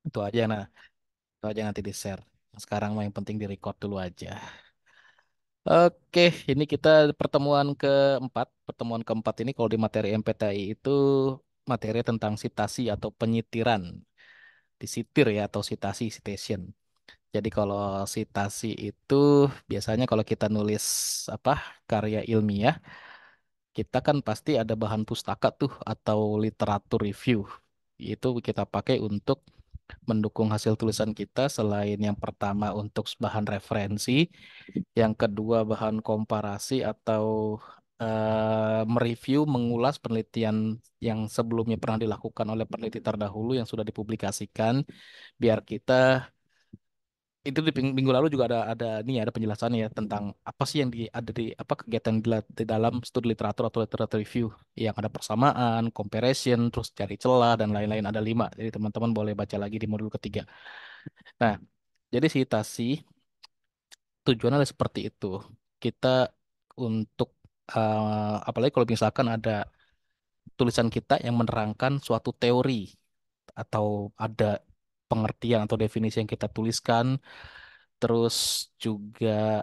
Itu aja, nah, itu aja nanti di-share. Sekarang mah yang penting di-record dulu aja. Oke, ini kita pertemuan keempat ini kalau di materi MPTI itu materi tentang sitasi atau penyitiran, disitir ya atau citasi, citation. Jadi kalau sitasi itu biasanya kalau kita nulis apa karya ilmiah, kita kan pasti ada bahan pustaka tuh atau literatur review. Itu kita pakai untuk mendukung hasil tulisan kita selain yang pertama untuk bahan referensi, yang kedua bahan komparasi atau mereview, mengulas penelitian yang sebelumnya pernah dilakukan oleh peneliti terdahulu yang sudah dipublikasikan, biar kita itu di minggu lalu juga ada nih ada penjelasannya ya tentang apa sih yang ada di apa kegiatan di dalam studi literatur atau literatur review yang ada persamaan, comparison, terus cari celah dan lain-lain ada 5. Jadi teman-teman boleh baca lagi di modul ketiga. Nah, jadi citasi tujuannya adalah seperti itu. Kita untuk apalagi kalau misalkan ada tulisan kita yang menerangkan suatu teori atau ada pengertian atau definisi yang kita tuliskan, terus juga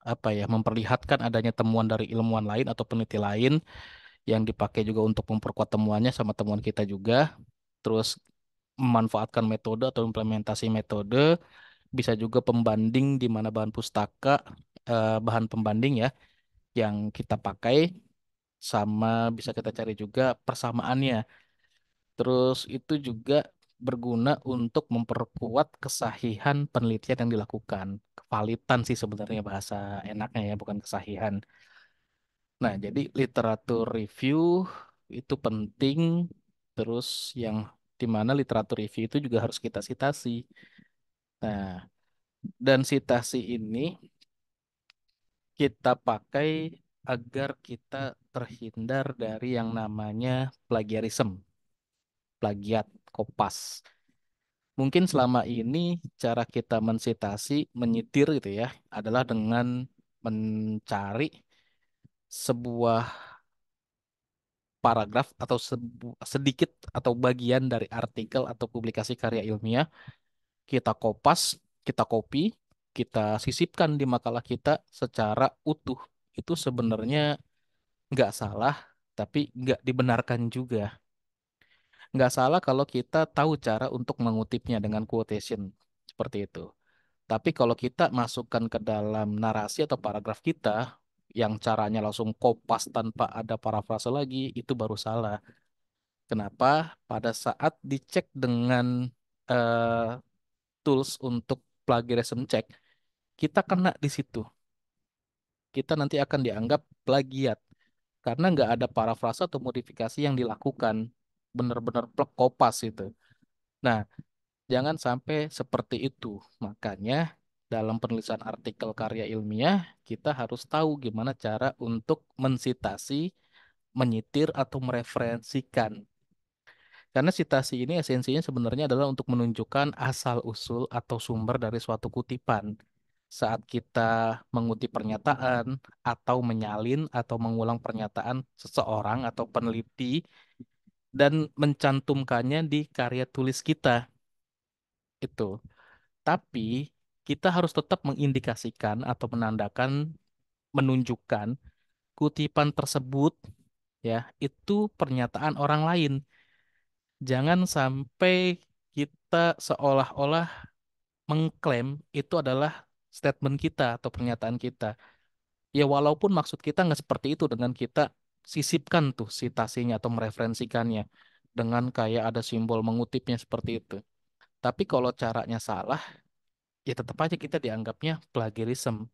apa ya memperlihatkan adanya temuan dari ilmuwan lain atau peneliti lain yang dipakai juga untuk memperkuat temuannya sama temuan kita juga, terus memanfaatkan metode atau implementasi metode, bisa juga pembanding di mana bahan pustaka, bahan pembanding ya yang kita pakai, sama bisa kita cari juga persamaannya. Terus itu juga berguna untuk memperkuat kesahihan penelitian yang dilakukan. Kevalitan sih sebenarnya bahasa enaknya ya, bukan kesahihan. Nah, jadi literatur review itu penting. Terus yang di mana literatur review itu juga harus kita sitasi. Nah, dan sitasi ini kita pakai agar kita terhindar dari yang namanya plagiarism, plagiat, kopas. Mungkin selama ini cara kita mensitasi, menyitir gitu ya, adalah dengan mencari sebuah paragraf atau sedikit atau bagian dari artikel atau publikasi karya ilmiah, kita kopas, kita copy, kita sisipkan di makalah kita secara utuh. Itu sebenarnya nggak salah, tapi nggak dibenarkan juga. Nggak salah kalau kita tahu cara untuk mengutipnya dengan quotation seperti itu. Tapi kalau kita masukkan ke dalam narasi atau paragraf kita yang caranya langsung kopas tanpa ada parafrase lagi, itu baru salah. Kenapa? Pada saat dicek dengan eh, tools untuk plagiarism check, kita kena di situ. Kita nanti akan dianggap plagiat karena nggak ada parafrase atau modifikasi yang dilakukan. Benar-benar plek kopas itu. Nah, jangan sampai seperti itu. Makanya dalam penulisan artikel karya ilmiah, kita harus tahu gimana cara untuk mensitasi, menyitir, atau mereferensikan. Karena sitasi ini esensinya sebenarnya adalah untuk menunjukkan asal-usul atau sumber dari suatu kutipan. Saat kita mengutip pernyataan, atau menyalin, atau mengulang pernyataan seseorang atau peneliti, dan mencantumkannya di karya tulis kita. Itu. Tapi kita harus tetap mengindikasikan atau menandakan, menunjukkan kutipan tersebut ya itu pernyataan orang lain. Jangan sampai kita seolah-olah mengklaim itu adalah statement kita atau pernyataan kita. Ya walaupun maksud kita nggak seperti itu dengan kita sisipkan tuh citasinya atau mereferensikannya dengan kayak ada simbol mengutipnya seperti itu. Tapi kalau caranya salah, ya tetap aja kita dianggapnya plagiarism.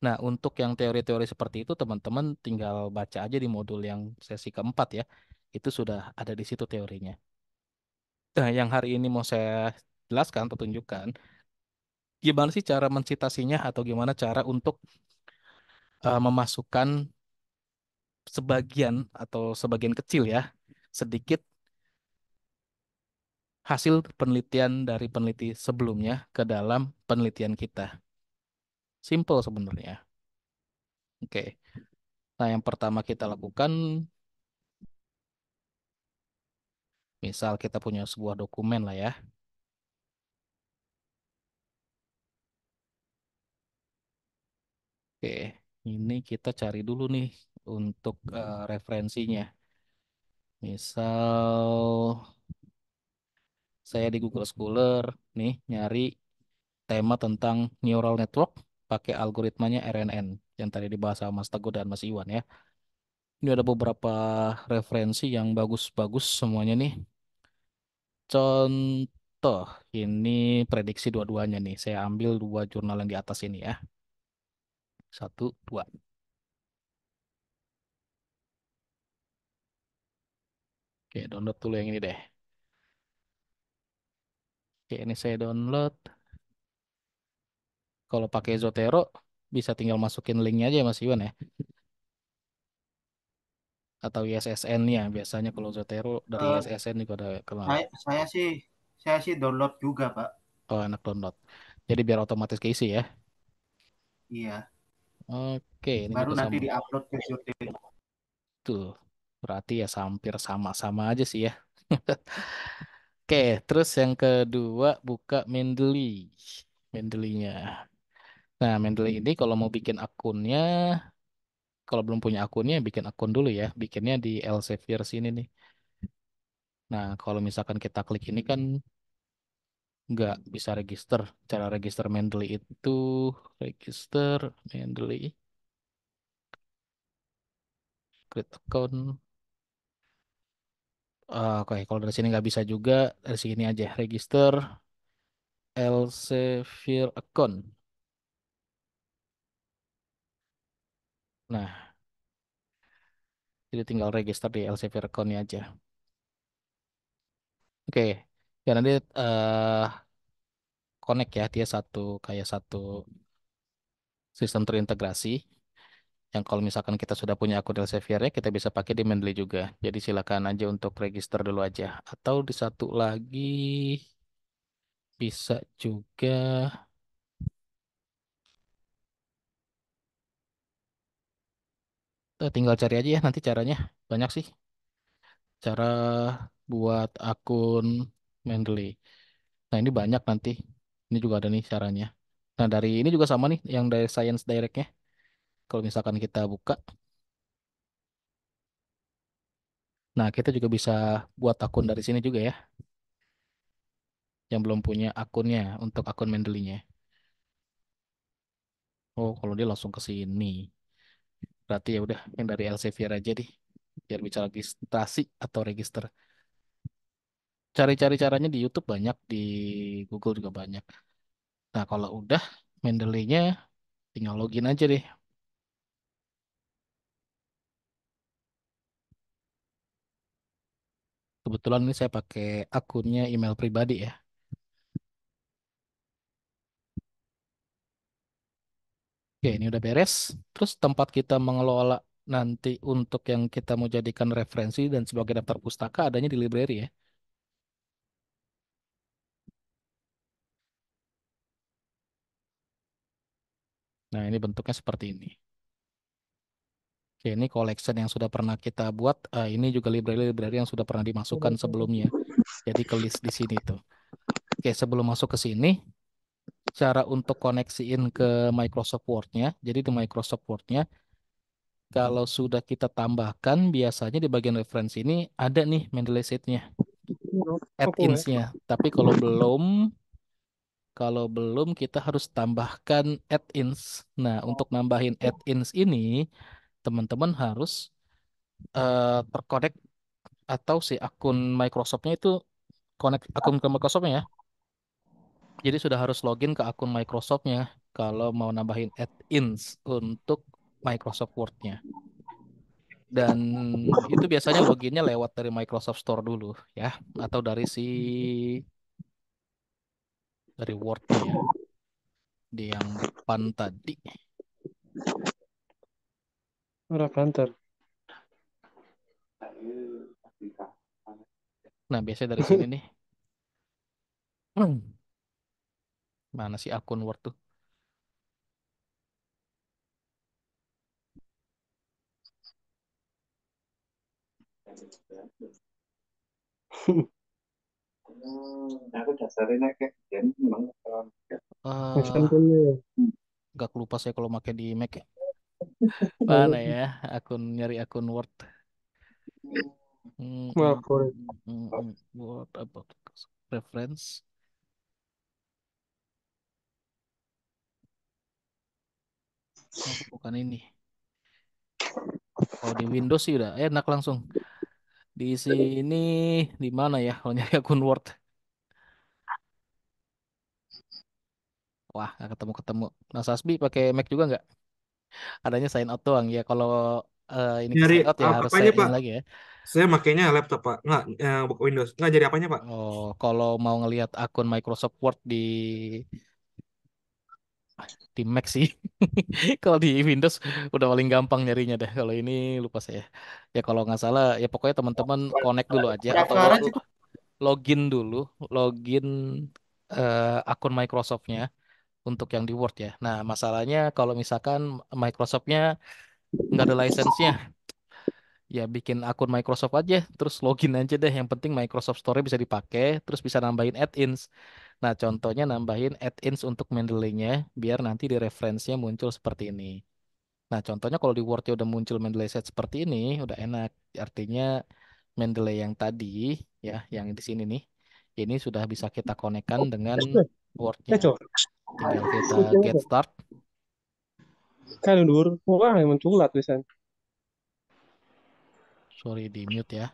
Nah, untuk yang teori-teori seperti itu, teman-teman tinggal baca aja di modul yang sesi keempat ya. Itu sudah ada di situ teorinya. Nah, yang hari ini mau saya jelaskan atau tunjukkan, gimana sih cara mensitasinya atau gimana cara untuk memasukkan sebagian atau sebagian kecil ya, sedikit hasil penelitian dari peneliti sebelumnya ke dalam penelitian kita. Simple sebenarnya. Oke. Nah, yang pertama kita lakukan, Misal kita punya sebuah dokumen lah ya. Oke, ini kita cari dulu nih untuk referensinya. Misal saya di Google Scholar nih nyari tema tentang neural network pakai algoritmanya RNN yang tadi dibahas sama Mas Teguh dan Mas Iwan ya. Ini ada beberapa referensi yang bagus-bagus semuanya nih. Contoh, ini prediksi dua-duanya nih. Saya ambil dua jurnal yang di atas ini ya. Satu, dua. Oke, download dulu yang ini deh. Oke, ini saya download. Kalau pakai Zotero, bisa tinggal masukin linknya aja ya Mas Iwan ya. Atau ISSN-nya. Biasanya kalau Zotero dari Eh, ISSN juga ada kenal. saya sih download juga, Pak. Oh, enak download. Jadi biar otomatis keisi ya. Iya, Oke, ini baru juga nanti sama. diupload ke Zotero. Tuh, berarti ya hampir sama-sama aja sih ya. Oke, terus yang kedua buka Mendeley. Mendeley-nya. Nah, Mendeley ini kalau mau bikin akunnya, kalau belum punya akunnya, bikin akun dulu ya. Bikinnya di Elsevier sini nih. Nah, kalau misalkan kita klik ini kan nggak bisa register. Cara register Mendeley itu register Mendeley, create account. Oke, kalau dari sini nggak bisa juga, dari sini aja register Elsevier account. Nah, jadi tinggal register di Elsevier account-nya aja. Oke, ya nanti connect ya, dia satu kayak satu sistem terintegrasi. Yang kalau misalkan kita sudah punya akun Elsevier-nya, kita bisa pakai di Mendeley juga. Jadi silakan aja untuk register dulu aja. Atau di satu lagi bisa juga, tinggal cari aja ya nanti caranya. Banyak sih cara buat akun Mendeley. Nah, ini banyak nanti. Ini juga ada nih caranya. Nah, dari ini juga sama nih, yang dari Science Direct-nya. Kalau misalkan kita buka, nah kita juga bisa buat akun dari sini juga ya, yang belum punya akunnya untuk akun Mendeley-nya. Oh, kalau dia langsung ke sini, berarti ya udah yang dari Elsevier aja deh, biar bisa registrasi atau register. Cari-cari caranya di YouTube banyak, di Google juga banyak. Nah, kalau udah Mendeley-nya, tinggal login aja deh. Kebetulan ini saya pakai akunnya email pribadi ya. Oke, ini udah beres. Terus tempat kita mengelola nanti untuk yang kita mau jadikan referensi dan sebagai daftar pustaka adanya di library ya. Nah, ini bentuknya seperti ini. Oke, ini collection yang sudah pernah kita buat. Ini juga library-library yang sudah pernah dimasukkan sebelumnya. Jadi ke list di sini tuh. Oke, sebelum masuk ke sini, cara untuk koneksiin ke Microsoft Word-nya. Jadi di Microsoft Word-nya, kalau sudah kita tambahkan, biasanya di bagian referensi ini ada nih Mendeley Sheet-nya, Apa ya? add-ins-nya. Tapi kalau belum kita harus tambahkan add-ins. Nah, untuk nambahin add-ins ini, teman-teman harus terkonek atau si akun Microsoft-nya itu connect akun ke Microsoft-nya ya. Jadi sudah harus login ke akun Microsoft-nya kalau mau nambahin add-ins untuk Microsoft Word-nya. Dan itu biasanya loginnya lewat dari Microsoft Store dulu ya, atau dari Word-nya ya, di yang depan tadi. Ora banter. Nah, biasanya dari sini nih. Mana sih akun Word tuh? Aku dasarnya kayak jadi memang Eh, Contohnya, Gak lupa saya kalau pakai di Mac ya. Mana oh, ya? Nyari akun Word. maaf, boleh. Word about reference. Oh, bukan ini. Oh, di Windows sih udah enak langsung. Di sini di mana ya kalau nyari akun Word? Wah, nggak ketemu-ketemu. Nah, Sasbi pakai Mac juga nggak? Adanya sign out doang ya. Kalau ini ke nyari sign out ya harus saya apanya ini Pak? lagi ya. Saya makainya laptop Pak, nggak buka Windows. Nggak jadi apanya Pak? Oh, kalau mau ngelihat akun Microsoft Word di Mac sih. Kalau di Windows udah paling gampang nyarinya deh. Kalau ini lupa saya. Ya kalau nggak salah ya pokoknya teman-teman connect dulu aja atau Preference itu login dulu, login akun Microsoftnya untuk yang di Word ya. Nah, masalahnya kalau misalkan Microsoftnya nggak ada license-nya, ya bikin akun Microsoft aja, terus login aja deh. Yang penting Microsoft Store bisa dipakai, terus bisa nambahin add-ins. Nah, contohnya nambahin add-ins untuk Mendeley-nya, biar nanti di referensinya muncul seperti ini. Nah, contohnya kalau di Word-nya udah muncul Mendeley set seperti ini, udah enak. Artinya Mendeley yang tadi, ya, yang di sini nih, ini sudah bisa kita konekkan dengan Word-nya. Cok, Tinggal kita itu get apa? start. Kan dur, wah, emang culat tulisan. Sorry, di mute ya.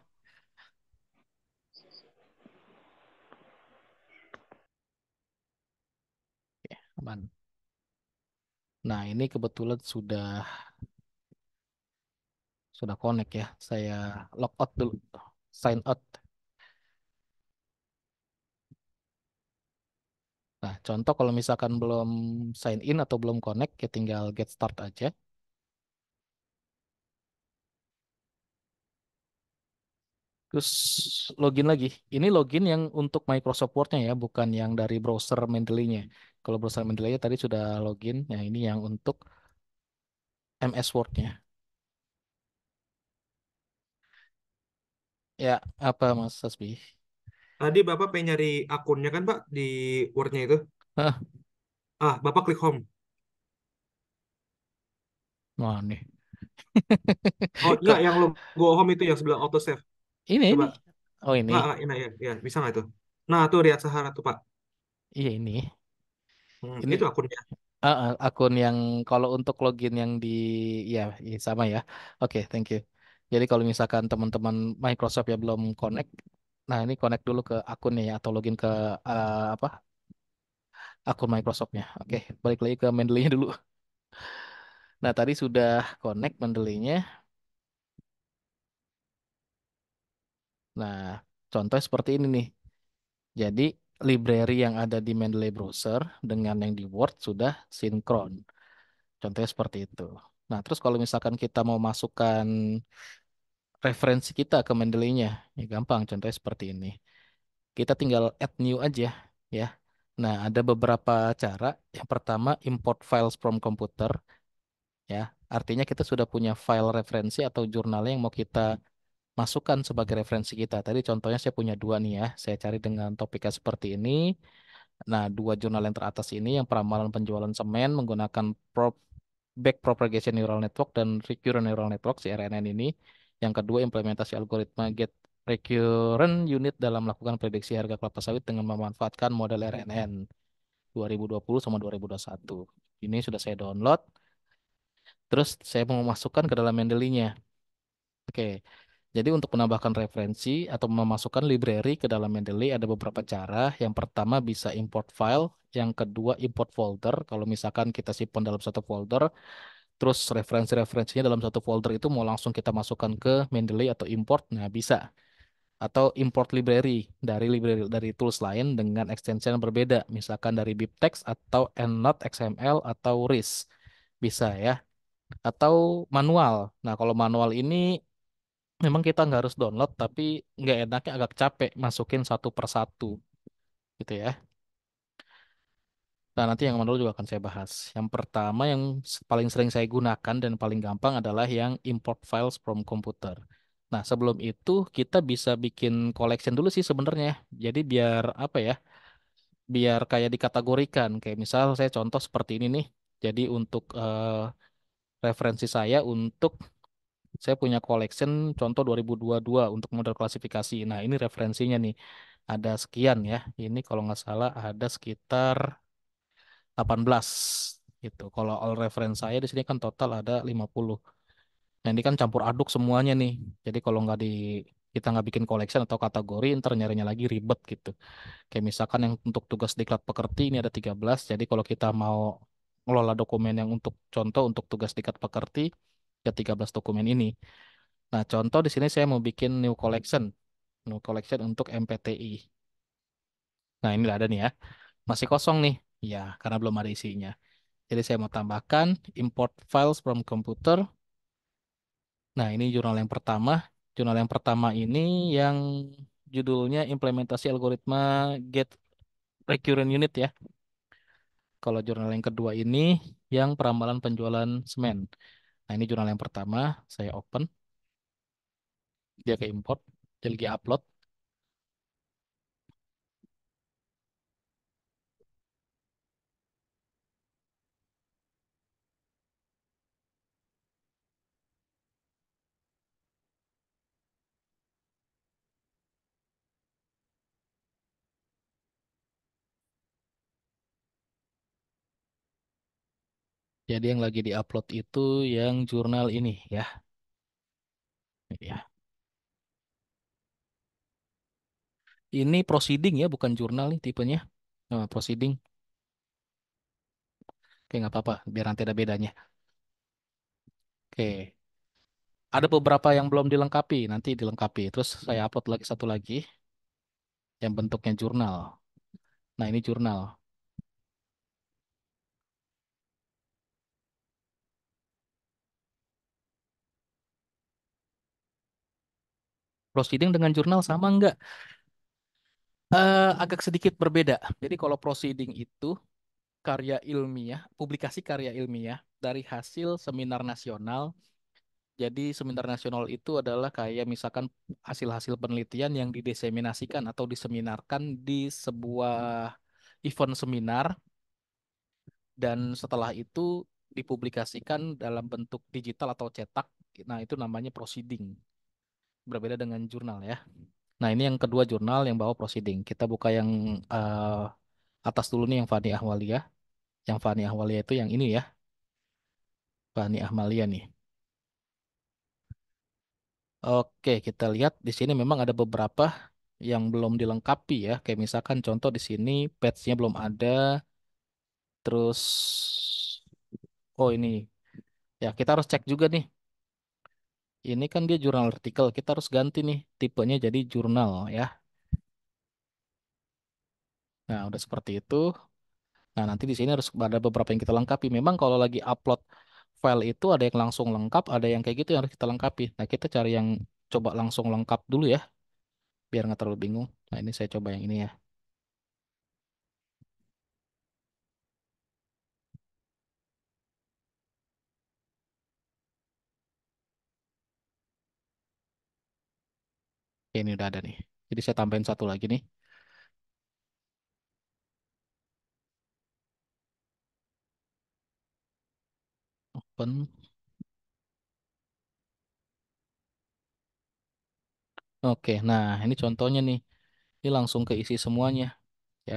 Oke, aman. Nah, ini kebetulan sudah connect ya. Saya log out dulu. Sign out. Nah, contoh kalau misalkan belum sign in atau belum connect, ya tinggal get start aja. Terus login lagi. Ini login yang untuk Microsoft Word-nya ya, bukan yang dari browser Mendeley-nya. Kalau browser Mendeley tadi sudah login. Nah, ini yang untuk MS Word-nya. Ya, apa Mas Sasbi? Tadi Bapak pengen nyari akunnya kan Pak di Word-nya itu. Hah, Bapak klik home. nah nih. Oh, Kok enggak, yang logo home itu yang sebelah auto save. ini? Coba. Oh ini. Enggak, ya, ya, bisa nggak itu? Nah, tuh Riyad Sahara tuh Pak. Iya ini. Ini Itu akunnya. akun yang kalau untuk login yang di ya, ya sama ya. Oke, thank you. Jadi kalau misalkan teman-teman Microsoft ya belum connect, nah ini connect dulu ke akunnya ya atau login ke apa akun Microsoftnya. Oke, balik lagi ke Mendeley-nya dulu. Nah tadi sudah connect Mendeley-nya. Nah contoh seperti ini nih. Jadi library yang ada di Mendeley browser dengan yang di Word sudah sinkron. Contohnya seperti itu. Nah terus kalau misalkan kita mau masukkan referensi kita ke Mendeley-nya. Ya gampang, contohnya seperti ini. Kita tinggal add new aja ya. Nah, ada beberapa cara. Yang pertama, import files from computer ya. Artinya kita sudah punya file referensi atau jurnal yang mau kita masukkan sebagai referensi kita. Tadi contohnya saya punya dua nih ya. Saya cari dengan topiknya seperti ini. Nah, dua jurnal yang teratas ini yang peramalan penjualan semen menggunakan back propagation neural network dan recurrent neural network (CRNN) ini. Yang kedua, implementasi algoritma get recurrent unit dalam melakukan prediksi harga kelapa sawit dengan memanfaatkan model RNN 2020 sama 2021. Ini sudah saya download. Terus saya mau masukkan ke dalam Mendeley-nya. Oke. Jadi untuk menambahkan referensi atau memasukkan library ke dalam Mendeley ada beberapa cara. Yang pertama bisa import file, yang kedua import folder. Kalau misalkan kita simpan dalam satu folder, terus referensi-referensinya dalam satu folder itu mau langsung kita masukkan ke Mendeley atau import, nah bisa. Atau import library dari tools lain dengan extension yang berbeda, misalkan dari BibTeX atau EndNote XML atau RIS. Bisa ya. Atau manual. Nah, kalau manual ini memang kita nggak harus download, tapi nggak enaknya agak capek masukin satu per satu gitu ya. Nah, nanti yang manual juga akan saya bahas. Yang pertama yang paling sering saya gunakan dan paling gampang adalah yang import files from computer. Nah, sebelum itu kita bisa bikin collection dulu sih sebenarnya. Jadi biar apa ya? Biar kayak dikategorikan. Kayak misal saya contoh seperti ini nih. Jadi untuk referensi saya untuk saya punya collection contoh 2022 untuk model klasifikasi. Nah, ini referensinya nih. Ada sekian ya. Ini kalau nggak salah ada sekitar 18 gitu. Kalau all reference saya di sini kan total ada 50. Nah, ini kan campur aduk semuanya nih. Jadi kalau nggak kita nggak bikin collection atau kategori, ntar nyarinya lagi ribet gitu. Kayak misalkan yang untuk tugas diklat pekerti ini ada 13. Jadi kalau kita mau ngelola dokumen yang untuk contoh untuk tugas diklat pekerti, ya 13 dokumen ini. Nah, contoh di sini saya mau bikin new collection. New collection untuk MPTI. Nah, ini ada nih ya. Masih kosong nih. Ya, karena belum ada isinya. Jadi saya mau tambahkan import files from computer. Nah, ini jurnal yang pertama. Jurnal yang pertama ini yang judulnya implementasi algoritma get recurrent unit ya. Kalau jurnal yang kedua ini yang perambalan penjualan semen. Nah, ini jurnal yang pertama, saya open, dia ke import, dia lagi upload. Jadi yang lagi diupload itu yang jurnal ini ya. Ya. Ini proceeding ya, bukan jurnal nih tipenya. Nah, proceeding. Oke, nggak apa-apa, biar nanti ada bedanya. Oke. Ada beberapa yang belum dilengkapi, nanti dilengkapi. Terus saya upload lagi satu lagi yang bentuknya jurnal. Nah, ini jurnal. Proceeding dengan jurnal sama nggak? Agak sedikit berbeda. Jadi kalau proceeding itu karya ilmiah, publikasi karya ilmiah dari hasil seminar nasional. Jadi seminar nasional itu adalah kayak misalkan hasil-hasil penelitian yang didiseminasikan atau diseminarkan di sebuah event seminar dan setelah itu dipublikasikan dalam bentuk digital atau cetak. Nah, itu namanya proceeding. Berbeda dengan jurnal ya. Nah, ini yang kedua jurnal yang bawa proceeding. Kita buka yang atas dulu nih yang Fani Ahwalia. Yang Fani Ahwalia itu yang ini ya. Fani Ahmalia nih. Oke, kita lihat di sini memang ada beberapa yang belum dilengkapi ya. Kayak misalkan contoh di sini patch-nya belum ada. Terus, oh ini ya kita harus cek juga nih. Ini kan dia jurnal artikel. Kita harus ganti nih tipenya jadi jurnal ya. Nah, udah seperti itu. Nah, nanti di sini harus ada beberapa yang kita lengkapi. Memang kalau lagi upload file itu ada yang langsung lengkap, ada yang kayak gitu yang harus kita lengkapi. Nah, kita cari yang coba langsung lengkap dulu ya, biar nggak terlalu bingung. Nah, ini saya coba yang ini ya. Oke, ini udah ada nih. Jadi saya tambahin satu lagi nih. Open. Oke, nah ini contohnya nih. Ini langsung keisi semuanya ya.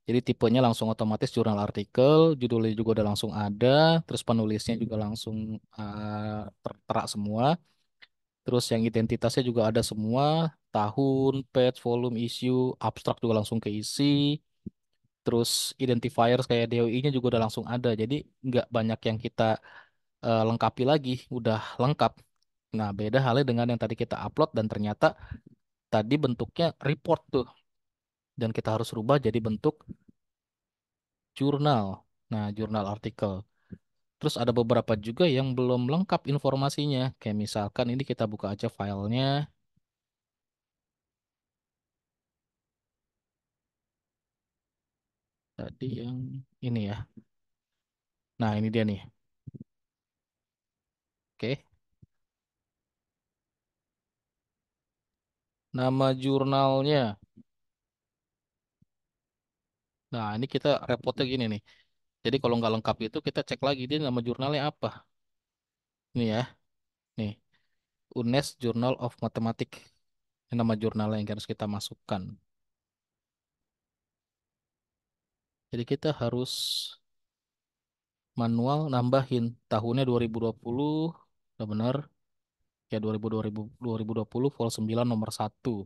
Jadi tipenya langsung otomatis jurnal artikel, judulnya juga udah langsung ada, terus penulisnya juga langsung tertera semua. Terus yang identitasnya juga ada semua, tahun, page, volume, issue, abstrak juga langsung keisi. Terus identifiers kayak DOI-nya juga udah langsung ada. Jadi nggak banyak yang kita lengkapi lagi, udah lengkap. Nah, beda halnya dengan yang tadi kita upload dan ternyata tadi bentuknya report tuh dan kita harus rubah jadi bentuk jurnal. Nah, jurnal artikel. Terus ada beberapa juga yang belum lengkap informasinya. Kayak misalkan ini kita buka aja filenya. Tadi yang ini ya. Nah, ini dia nih. Oke. Nama jurnalnya. Nah, ini kita repotnya gini nih. Jadi kalau nggak lengkap itu kita cek lagi dia nama jurnalnya apa. Ini ya, nih UNES Journal of Mathematics. Ini nama jurnalnya yang harus kita masukkan. Jadi kita harus manual nambahin tahunnya 2020, udah benar. Ya 2020 vol 9 nomor 1.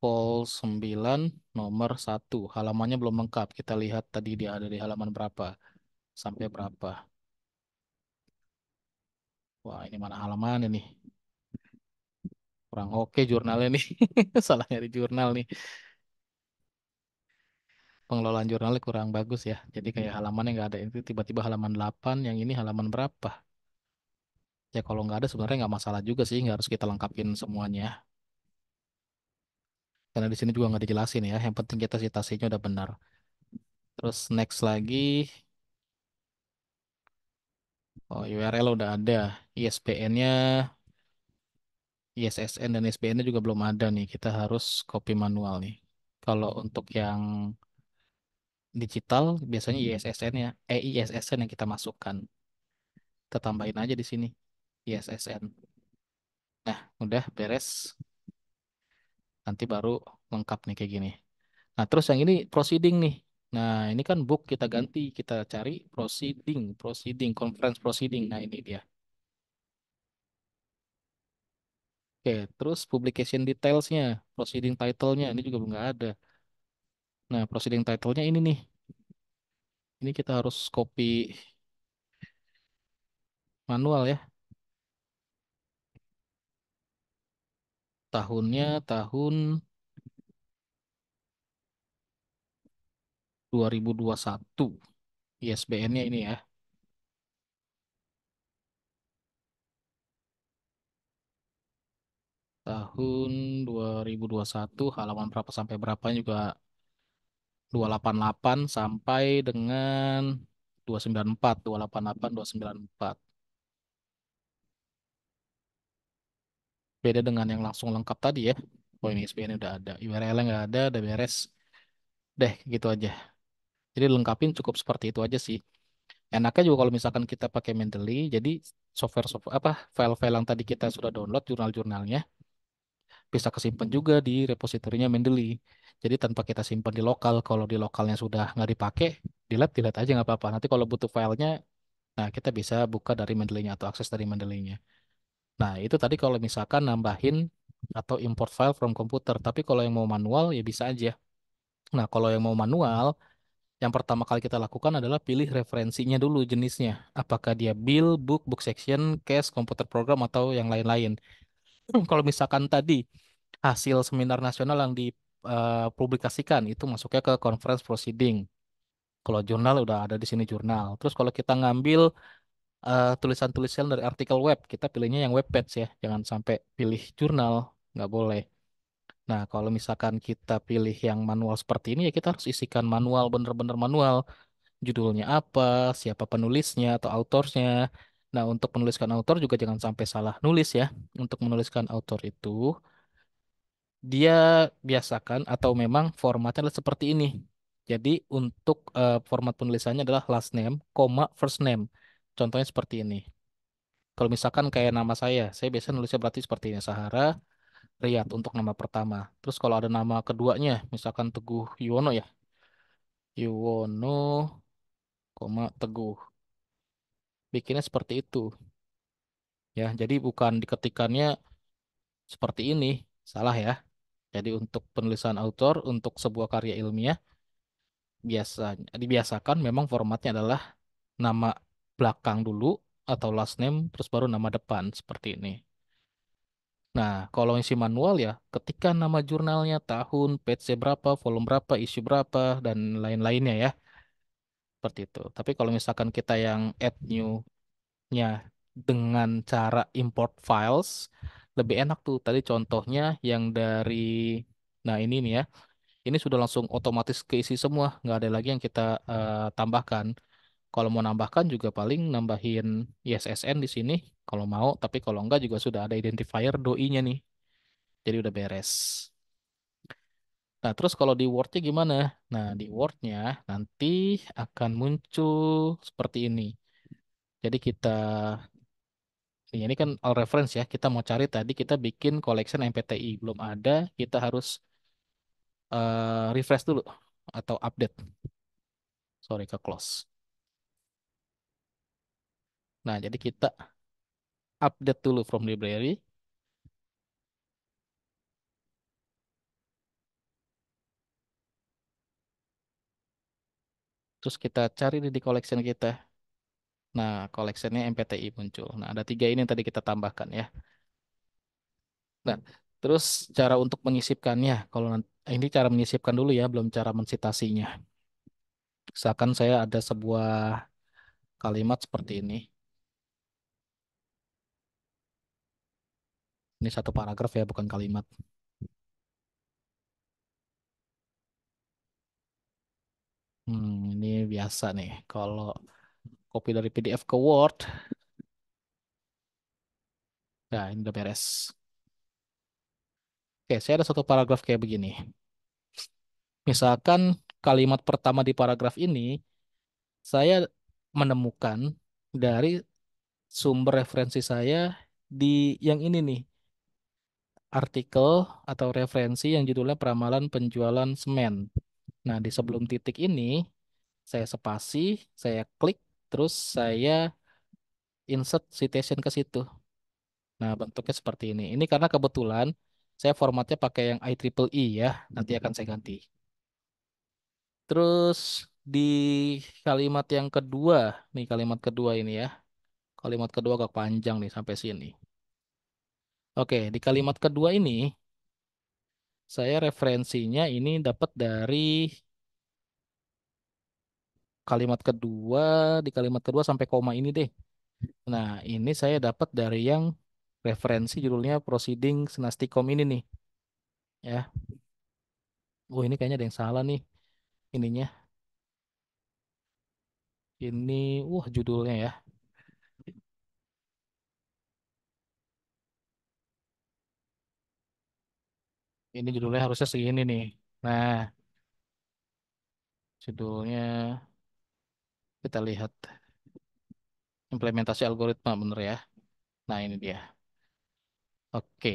Vol 9 nomor 1. Halamannya belum lengkap. Kita lihat tadi dia ada di halaman berapa sampai berapa. Wah, ini mana halaman ini? Kurang oke jurnalnya nih. Salah nyari jurnal nih. Pengelolaan jurnalnya kurang bagus ya. Jadi kayak halamannya nggak ada. Itu tiba-tiba halaman 8, yang ini halaman berapa? Ya kalau nggak ada sebenarnya nggak masalah juga sih. Nggak harus kita lengkapin semuanya. Karena di sini juga nggak dijelasin ya. Yang penting kita citasinya udah benar. Terus next lagi. Oh, URL udah ada. ISBN-nya, ISSN dan ISBN-nya juga belum ada nih. Kita harus copy manual nih. Kalau untuk yang digital biasanya ISSN-nya, ISSN yang kita masukkan. Kita tambahin aja di sini ISSN. Nah, udah beres. Nanti baru lengkap nih kayak gini. Nah, terus yang ini proceeding nih. Nah, ini kan book kita ganti, kita cari proceeding, proceeding, conference proceeding. Nah, ini dia. Oke, terus publication detailsnya, proceeding title-nya, ini juga nggak ada. Nah, proceeding title-nya ini nih. Ini kita harus copy manual ya. Tahunnya tahun 2021. ISBN-nya ini ya. Tahun 2021, halaman berapa sampai berapa juga 288 sampai dengan 294, 288, 294. Beda dengan yang langsung lengkap tadi ya. Oh ini ISBN udah ada, URL-nya nggak ada, udah beres. Deh, gitu aja. Jadi lengkapin cukup seperti itu aja sih. Enaknya juga kalau misalkan kita pakai Mendeley, jadi software apa file-file yang tadi kita sudah download jurnal-jurnalnya bisa kesimpan juga di repositorinya Mendeley. Jadi tanpa kita simpan di lokal, kalau di lokalnya sudah nggak dipakai, delete aja nggak apa-apa. Nanti kalau butuh filenya, nah kita bisa buka dari Mendeley-nya atau akses dari Mendeley-nya. Nah itu tadi kalau misalkan nambahin atau import file from komputer. Tapi kalau yang mau manual ya bisa aja. Nah kalau yang mau manual, yang pertama kali kita lakukan adalah pilih referensinya dulu jenisnya. Apakah dia bill, book, book section, case, komputer program, atau yang lain-lain. Kalau misalkan tadi hasil seminar nasional yang dipublikasikan itu masuknya ke conference proceeding. Kalau jurnal udah ada di sini jurnal. Terus kalau kita ngambil tulisan-tulisan dari artikel web, kita pilihnya yang web page ya. Jangan sampai pilih jurnal, nggak boleh. Nah, kalau misalkan kita pilih yang manual seperti ini ya kita harus isikan manual, bener-bener manual. Judulnya apa, siapa penulisnya atau autornya. Nah, untuk menuliskan autor juga jangan sampai salah nulis ya. Untuk menuliskan autor itu dia biasakan atau memang formatnya adalah seperti ini. Jadi untuk format penulisannya adalah last name, koma first name. Contohnya seperti ini. Kalau misalkan kayak nama saya biasa nulisnya berarti seperti ini, Sahara Riyad untuk nama pertama. Terus kalau ada nama keduanya, misalkan Teguh Yuwono ya, Yuwono, koma Teguh. Bikinnya seperti itu ya. Jadi bukan diketikannya seperti ini, salah ya. Jadi untuk penulisan autor untuk sebuah karya ilmiah biasanya dibiasakan memang formatnya adalah nama belakang dulu atau last name terus baru nama depan seperti ini. Nah, kalau isi manual ya ketika nama jurnalnya, tahun, page berapa, volume berapa, issue berapa dan lain-lainnya ya. Seperti itu. Tapi kalau misalkan kita yang add new-nya dengan cara import files lebih enak tuh. Tadi contohnya yang dari nah ini nih ya. Ini sudah langsung otomatis keisi semua, nggak ada lagi yang kita tambahkan. Kalau mau nambahkan juga paling nambahin ISSN di sini kalau mau, tapi kalau enggak juga sudah ada identifier doi-nya nih. Jadi udah beres. Nah, terus kalau di Word-nya gimana? Nah, di Word-nya nanti akan muncul seperti ini. Jadi ini kan all reference ya. Kita mau cari tadi kita bikin collection MPTI. Belum ada, kita harus refresh dulu atau update. Sorry, ke close. Nah, jadi kita update dulu from library. Terus kita cari di collection kita. Nah, collectionnya MPTI muncul. Nah, ada tiga ini yang tadi kita tambahkan ya. Nah, terus cara untuk menyisipkannya. Kalau ini cara menyisipkan dulu ya, belum cara mensitasinya. Misalkan saya ada sebuah kalimat seperti ini. Ini satu paragraf ya, bukan kalimat. Ini biasa nih. Kalau copy dari PDF ke Word, nah ini udah beres. Oke, saya ada satu paragraf kayak begini. Misalkan kalimat pertama di paragraf ini, saya menemukan dari sumber referensi saya di yang ini nih, artikel atau referensi yang judulnya Peramalan Penjualan Semen. Nah, di sebelum titik ini, saya spasi, saya klik, terus saya insert citation ke situ. Nah, bentuknya seperti ini. Ini karena kebetulan saya formatnya pakai yang IEEE ya, nanti akan saya ganti. Terus di kalimat yang kedua, nih kalimat kedua ini ya. Kalimat kedua agak panjang nih sampai sini. Oke, di kalimat kedua ini saya referensinya ini dapat dari kalimat kedua, di kalimat kedua sampai koma ini deh. Nah, ini saya dapat dari yang referensi judulnya Proceeding Synasticom ini nih, ya. Oh, ini kayaknya ada yang salah nih ininya. Ini, judulnya ya. Ini judulnya harusnya segini nih. Nah, judulnya kita lihat implementasi algoritma bener ya. Nah, ini dia. Oke,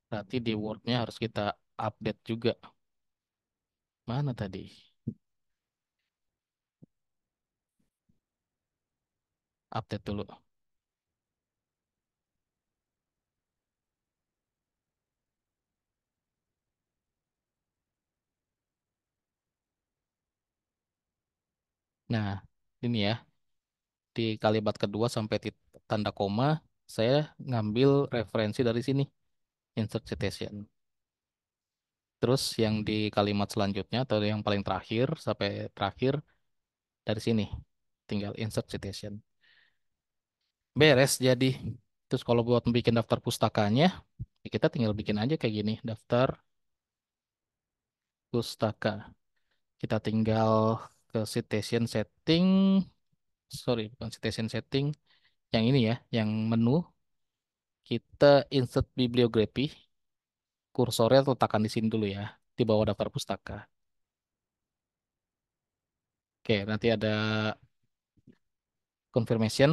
berarti di Word-nya harus kita update juga. Mana tadi? Update dulu. Nah, ini ya. Di kalimat kedua sampai tanda koma, saya ngambil referensi dari sini, insert citation. Terus yang di kalimat selanjutnya atau yang paling terakhir sampai terakhir dari sini, tinggal insert citation. Beres jadi. Terus kalau buat bikin daftar pustakanya, ya kita tinggal bikin aja kayak gini, daftar pustaka. Kita tinggal ke citation setting, sorry bukan citation setting, yang ini ya, yang menu, kita insert bibliografi, kursornya letakkan di sini dulu ya, di bawah daftar pustaka. Oke, nanti ada confirmation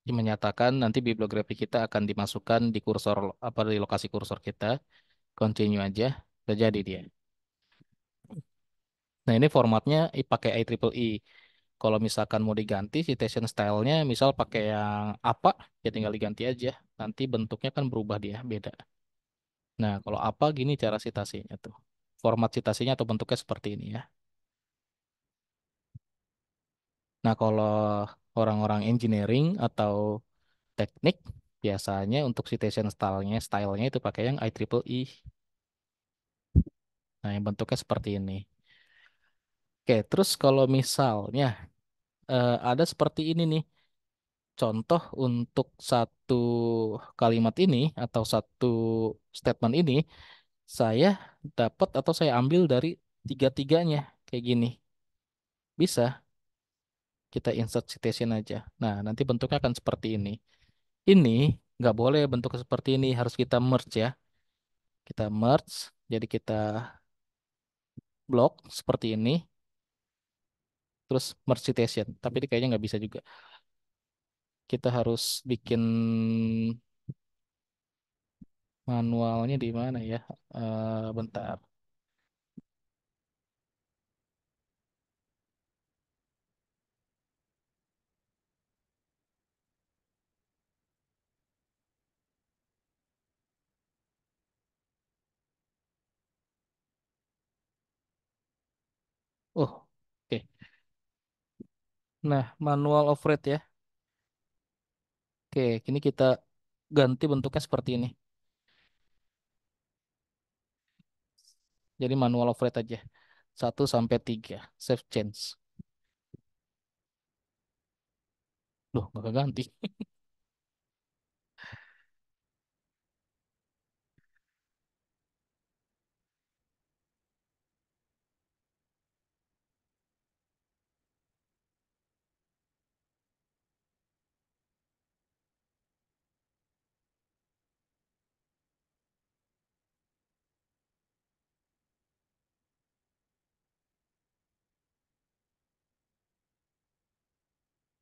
yang menyatakan nanti bibliografi kita akan dimasukkan di kursor apa di lokasi kursor kita. Continue aja, udah jadi dia. Nah, ini formatnya pakai IEEE. Kalau misalkan mau diganti citation style-nya, misal pakai yang apa, ya tinggal diganti aja. Nanti bentuknya kan berubah dia, beda. Nah, kalau apa gini cara citasinya tuh. Format citasinya atau bentuknya seperti ini ya. Nah, kalau orang-orang engineering atau teknik, biasanya untuk citation stylenya itu pakai yang IEEE. Nah, yang bentuknya seperti ini. Oke, terus kalau misalnya ada seperti ini nih, contoh untuk satu kalimat ini atau satu statement ini, saya dapat atau saya ambil dari tiga-tiganya kayak gini. Bisa kita insert citation aja. Nah, nanti bentuknya akan seperti ini. Ini Nggak boleh bentuknya seperti ini, harus kita merge ya. Kita merge, jadi kita blok seperti ini, terus merge citation. Tapi ini kayaknya nggak bisa juga. Kita harus bikin manualnya di mana ya? Bentar. Oh, oke. Nah, manual of rate ya. Oke, kini kita ganti bentuknya seperti ini. Jadi manual of rate aja. 1 sampai 3. Save change. Loh, nggak keganti.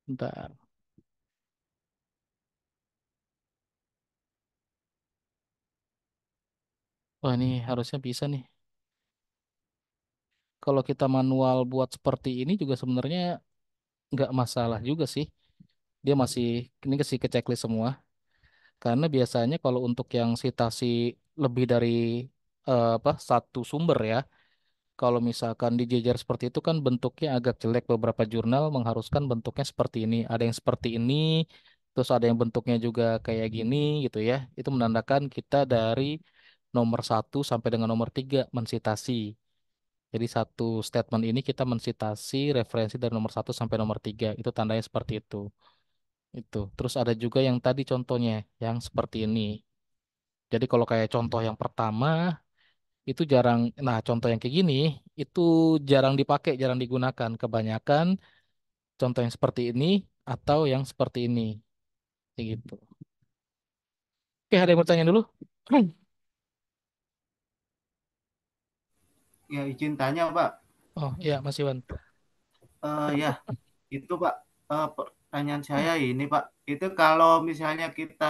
Bentar. Wah, ini harusnya bisa nih. Kalau kita manual buat seperti ini juga sebenarnya nggak masalah juga sih. Dia masih, ini kasih ke checklist semua. Karena biasanya kalau untuk yang citasi lebih dari apa satu sumber ya, kalau misalkan dijejer seperti itu kan bentuknya agak jelek. Beberapa jurnal mengharuskan bentuknya seperti ini. Ada yang seperti ini, terus ada yang bentuknya juga kayak gini gitu ya. Itu menandakan kita dari nomor 1 sampai dengan nomor 3 mensitasi. Jadi satu statement ini kita mensitasi referensi dari nomor 1 sampai nomor 3. Itu tandanya seperti itu. Itu. Terus ada juga yang tadi contohnya, yang seperti ini. Jadi kalau kayak contoh yang pertama, itu jarang, nah contoh yang kayak gini, itu jarang dipakai, jarang digunakan. Kebanyakan contoh yang seperti ini, atau yang seperti ini. Kayak gitu. Oke, ada yang mau tanya dulu? Ya izin tanya Pak. Oh iya, Mas Iwan. Ya itu Pak, pertanyaan saya ini Pak, itu kalau misalnya kita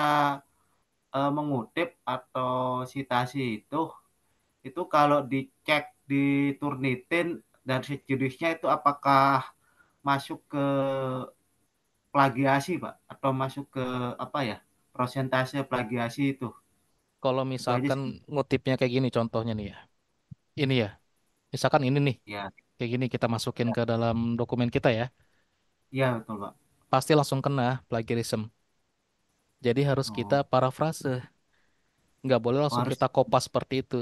mengutip atau sitasi itu kalau dicek di Turnitin dan sejenisnya itu apakah masuk ke plagiasi Pak atau masuk ke apa ya, prosentase plagiasi Kalau itu aja misalkan sih. ngutipnya kayak gini contohnya nih ya. Ini ya, misalkan ini nih, Ya, kayak gini kita masukin ke dalam dokumen kita ya. iya betul Pak. Pasti langsung kena plagiarism. Jadi harus kita Oh, parafrase. Nggak boleh oh, langsung harus. kita kopas seperti itu.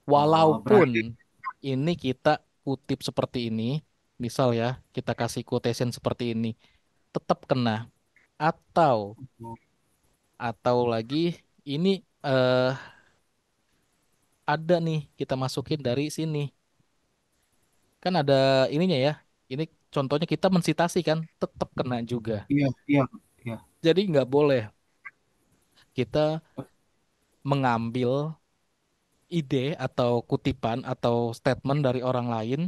Oh, Walaupun berarti. ini kita kutip seperti ini, misal ya, kita kasih quotation seperti ini, tetap kena. Atau, atau lagi, ini eh, ada nih, kita masukin dari sini. Kan ada ininya ya. Ini contohnya kita mensitasi kan, tetap kena juga. Iya, iya, iya. Jadi nggak boleh kita mengambil ide atau kutipan atau statement dari orang lain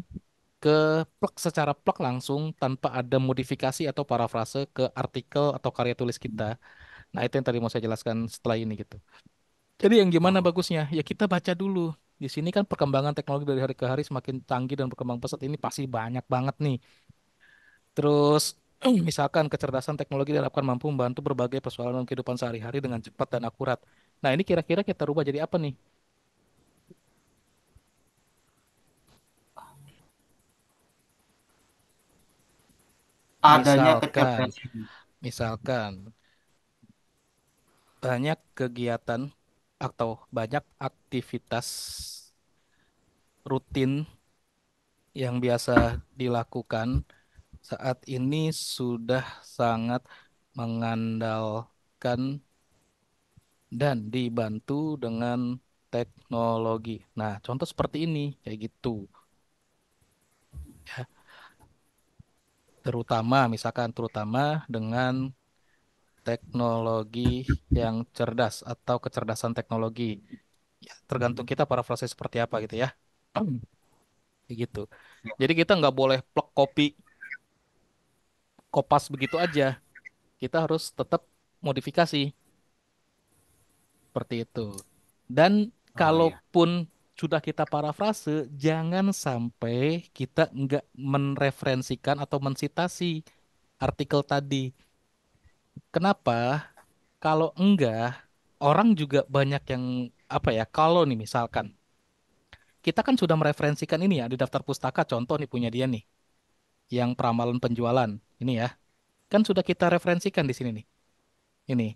ke plek secara plek langsung tanpa ada modifikasi atau parafrase ke artikel atau karya tulis kita. Nah, itu yang tadi mau saya jelaskan setelah ini gitu. Jadi yang gimana Oh, bagusnya? Ya kita baca dulu. Di sini kan perkembangan teknologi dari hari ke hari semakin canggih dan berkembang pesat, ini pasti banyak banget nih. Terus misalkan kecerdasan teknologi diharapkan mampu membantu berbagai persoalan dalam kehidupan sehari-hari dengan cepat dan akurat. Nah, ini kira-kira kita rubah jadi apa nih? adanya Misalkan, kecerdasan. misalkan banyak kegiatan atau banyak aktivitas rutin yang biasa dilakukan saat ini sudah sangat mengandalkan dan dibantu dengan teknologi. Nah, contoh seperti ini, kayak gitu. Ya, terutama, misalkan, terutama dengan teknologi yang cerdas atau kecerdasan teknologi. Ya, tergantung kita parafrase seperti apa gitu ya. Kayak gitu. Jadi kita nggak boleh plek copy, kopas begitu aja. Kita harus tetap modifikasi seperti itu. Dan Oh iya. kalaupun sudah kita parafrase, jangan sampai kita nggak menreferensikan atau mensitasi artikel tadi. Kenapa? Kalau enggak, orang juga banyak yang apa ya? Kalau nih misalkan kita kan sudah mereferensikan ini ya di daftar pustaka, contoh nih punya dia nih, yang peramalan penjualan ini ya, kan sudah kita referensikan di sini nih. Ini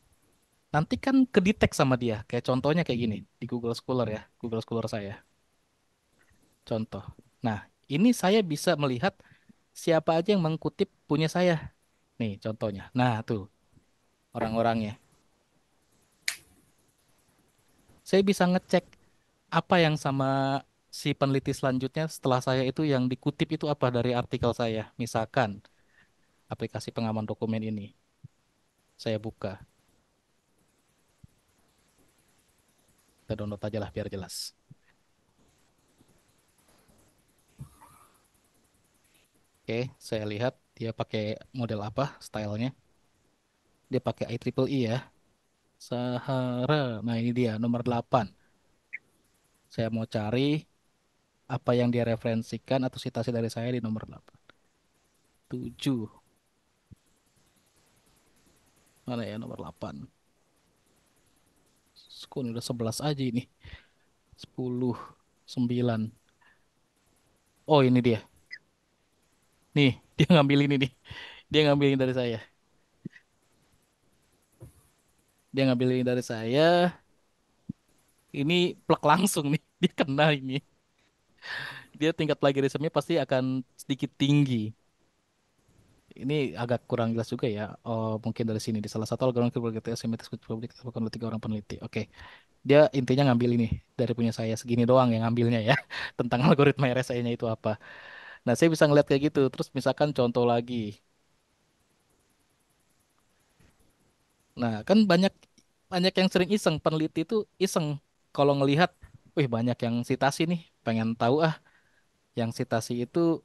nanti kan kedetek sama dia, kayak contohnya kayak gini di Google Scholar ya, Google Scholar saya. Contoh. Nah, ini saya bisa melihat siapa aja yang mengkutip punya saya. Nih contohnya. Nah, tuh orang-orangnya. Saya bisa ngecek apa yang sama si peneliti selanjutnya setelah saya itu yang dikutip itu apa dari artikel saya. Misalkan aplikasi pengaman dokumen ini. Saya buka. Kita download aja lah biar jelas. Oke, saya lihat dia pakai model apa stylenya. Dia pakai IEEE ya. Sahara. Nah, ini dia nomor 8. Saya mau cari apa yang dia referensikan atau citasi dari saya di nomor 8. 7. Mana ya nomor 8? Skor udah 11 aja ini. 10, 9. Oh, ini dia. Nih, dia ngambil ini nih. Dia ngambil ini dari saya. Dia ngambil ini dari saya. Ini plek langsung nih. Dia kena ini. Dia tingkat plagiarismenya pasti akan sedikit tinggi. Ini agak kurang jelas juga ya. Oh, mungkin dari sini di salah satu algoritma kriminalitas semiotik publik dilakukan oleh 3 orang peneliti. Oke, dia intinya ngambil ini dari punya saya segini doang yang ngambilnya ya tentang algoritma RSA-nya itu apa. Nah, saya bisa ngeliat kayak gitu. Terus misalkan contoh lagi. Nah, kan banyak banyak yang sering iseng peneliti itu iseng kalau ngelihat, wih banyak yang sitasi nih, pengen tahu ah yang sitasi itu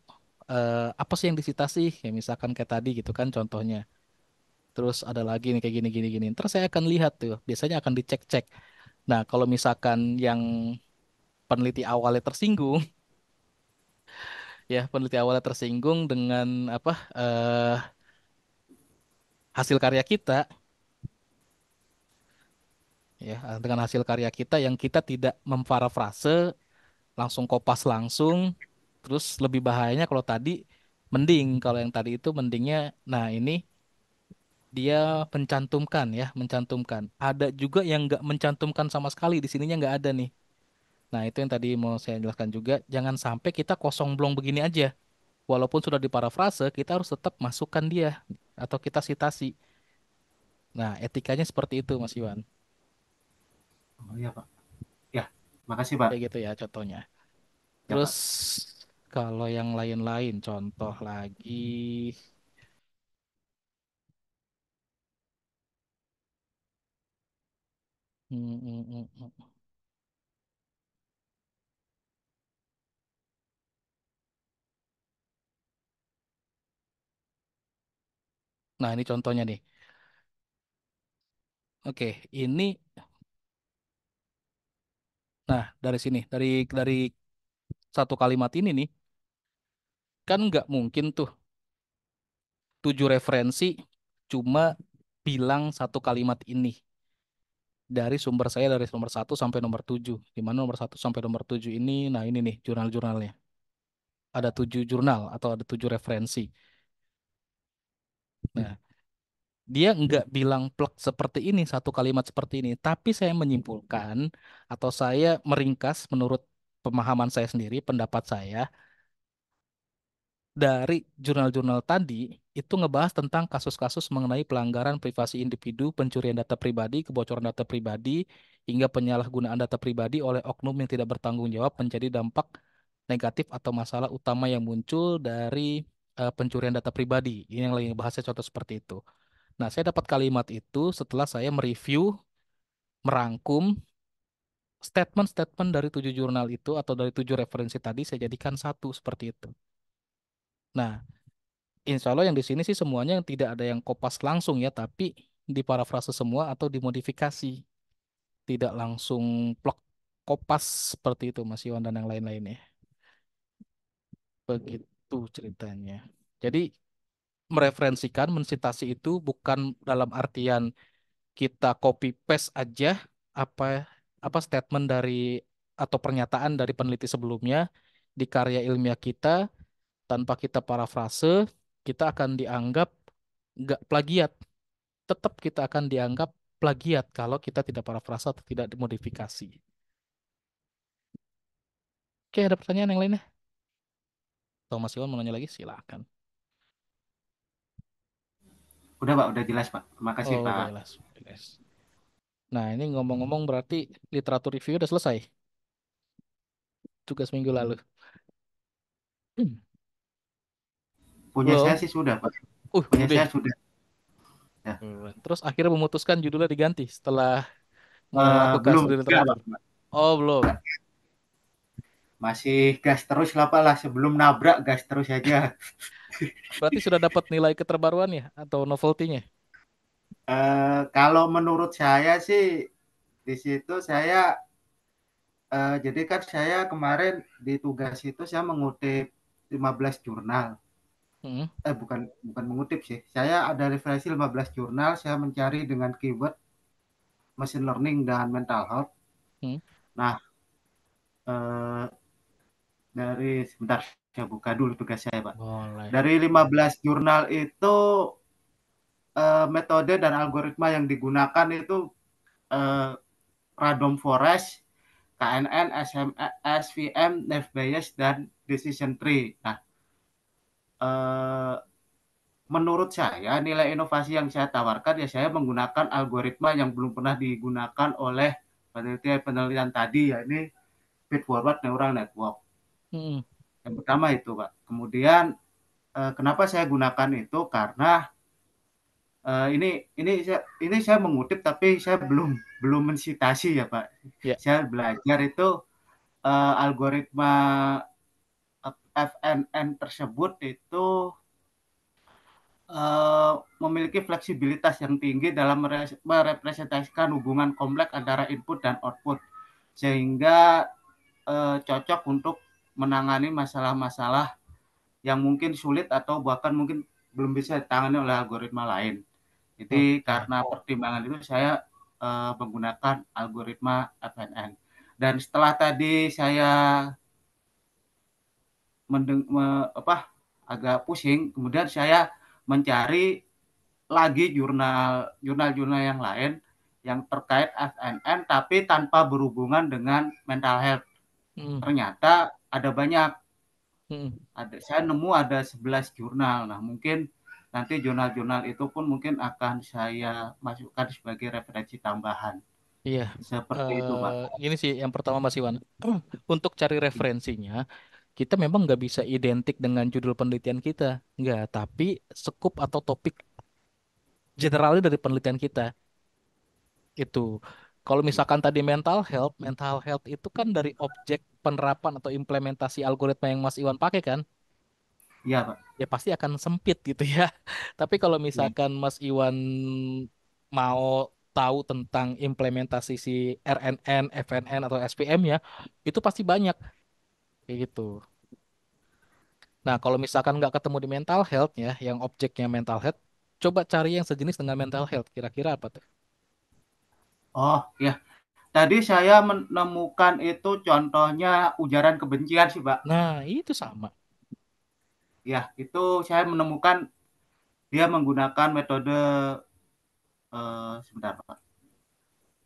apa sih yang disitasi? Ya misalkan kayak tadi gitu kan contohnya. Terus ada lagi nih kayak gini gini gini. Terus saya akan lihat tuh, biasanya akan dicek-cek. Nah, kalau misalkan yang peneliti awalnya tersinggung, ya peneliti awalnya tersinggung dengan apa hasil karya kita, ya dengan hasil karya kita yang kita tidak memparafrase, langsung kopas langsung, terus lebih bahayanya kalau tadi mending, kalau yang tadi itu mendingnya, nah ini dia mencantumkan ya, mencantumkan. Ada juga yang nggak mencantumkan sama sekali, di sininya nggak ada nih. Nah, itu yang tadi mau saya jelaskan juga, jangan sampai kita kosong blong begini aja. Walaupun sudah diparafrase, kita harus tetap masukkan dia atau kita citasi. Nah, etikanya seperti itu, Mas Iwan. Oh iya Pak. Ya, makasih Pak. Kayak gitu ya contohnya. Ya Terus Pak. kalau yang lain-lain, contoh lagi. Hmm, hmm, hmm, hmm. Nah, ini contohnya nih. Oke, ini, nah dari sini, dari satu kalimat ini nih, kan nggak mungkin tuh 7 referensi cuma bilang satu kalimat ini. Dari sumber saya dari nomor 1 sampai nomor 7. Di mana nomor 1 sampai nomor 7 ini, nah ini nih jurnal-jurnalnya. Ada 7 jurnal atau ada 7 referensi. Nah, dia nggak bilang plek seperti ini, satu kalimat seperti ini. Tapi saya menyimpulkan atau saya meringkas menurut pemahaman saya sendiri, pendapat saya, dari jurnal-jurnal tadi itu ngebahas tentang kasus-kasus mengenai pelanggaran privasi individu, pencurian data pribadi, kebocoran data pribadi, hingga penyalahgunaan data pribadi oleh oknum yang tidak bertanggung jawab menjadi dampak negatif atau masalah utama yang muncul dari pencurian data pribadi. Ini yang lagi bahasnya contoh seperti itu. Nah, saya dapat kalimat itu setelah saya mereview, merangkum statement-statement dari 7 jurnal itu atau dari 7 referensi tadi saya jadikan satu seperti itu. Nah, insya Allah yang di sini sih semuanya yang tidak ada yang kopas langsung ya, tapi diparafrase semua atau dimodifikasi, tidak langsung plok kopas seperti itu Mas Iwan dan yang lain-lainnya. Begitu ceritanya. Jadi mereferensikan, mensitasi itu bukan dalam artian kita copy paste aja apa apa statement dari atau pernyataan dari peneliti sebelumnya di karya ilmiah kita tanpa kita parafrase, kita akan dianggap nggak plagiat. Tetap kita akan dianggap plagiat kalau kita tidak parafrase atau tidak dimodifikasi. Oke, ada pertanyaan yang lainnya? Atau Mas Iwan mau nanya lagi? Silakan. Udah Pak, udah jelas Pak. Terima kasih Oh, udah Pak. jelas. Jelas. Nah, ini ngomong-ngomong berarti literatur review udah selesai. Tugas minggu lalu. Hmm. Punya saya Belum. sih sudah Pak. Punya Udah. saya sudah. Ya. Terus akhirnya memutuskan judulnya diganti setelah melakukan Belum studi enggak literatur. Pak. Oh, belum. Masih gas terus lah Pak lah, sebelum nabrak gas terus aja. Berarti sudah dapat nilai keterbaruan ya atau novelty-nya? Kalau menurut saya sih di situ saya jadi kan saya kemarin di tugas itu saya mengutip 15 jurnal. Hmm. Bukan bukan mengutip sih. Saya ada referensi 15 jurnal, saya mencari dengan keyword machine learning dan mental health. Hmm. Nah, eh, dari sebentar saya buka dulu tugas saya, Pak. Boleh. Dari 15 jurnal itu metode dan algoritma yang digunakan itu eh, random forest, KNN, SVM, Naive Bayes, dan decision tree. Nah, eh, menurut saya nilai inovasi yang saya tawarkan ya saya menggunakan algoritma yang belum pernah digunakan oleh penelitian tadi, ya ini feed forward neural network. Hmm. Yang pertama itu Pak. Kemudian kenapa saya gunakan itu karena ini saya mengutip tapi saya belum mensitasi ya Pak. Ya. Saya belajar itu algoritma FNN tersebut itu memiliki fleksibilitas yang tinggi dalam merepresentasikan hubungan kompleks antara input dan output, sehingga cocok untuk menangani masalah-masalah yang mungkin sulit atau bahkan mungkin belum bisa ditangani oleh algoritma lain. Jadi Oke. karena pertimbangan itu saya menggunakan algoritma FNN. Dan setelah tadi saya agak pusing, kemudian saya mencari lagi jurnal-jurnal yang lain yang terkait FNN tapi tanpa berhubungan dengan mental health. Hmm. Ternyata ada banyak. Hmm. Saya nemu ada 11 jurnal. Nah, mungkin nanti jurnal-jurnal itu pun mungkin akan saya masukkan sebagai referensi tambahan. Iya. Seperti itu, Pak. Ini sih yang pertama Mas Iwan. Untuk cari referensinya, kita memang nggak bisa identik dengan judul penelitian kita. Nggak, tapi scope atau topik generalnya dari penelitian kita. Itu. Kalau misalkan tadi mental health itu kan dari objek penerapan atau implementasi algoritma yang Mas Iwan pakai kan, Iya, Pak. ya pasti akan sempit gitu ya. Tapi kalau Ya. misalkan Mas Iwan mau tahu tentang implementasi si RNN, FNN atau SPM ya, itu pasti banyak kayak gitu. Nah, kalau misalkan nggak ketemu di mental health ya, yang objeknya mental health, coba cari yang sejenis dengan mental health. Kira-kira apa tuh? Oh, ya. Tadi saya menemukan itu contohnya ujaran kebencian sih, Pak. Nah, itu sama. Ya, itu saya menemukan dia menggunakan metode sebentar, Pak.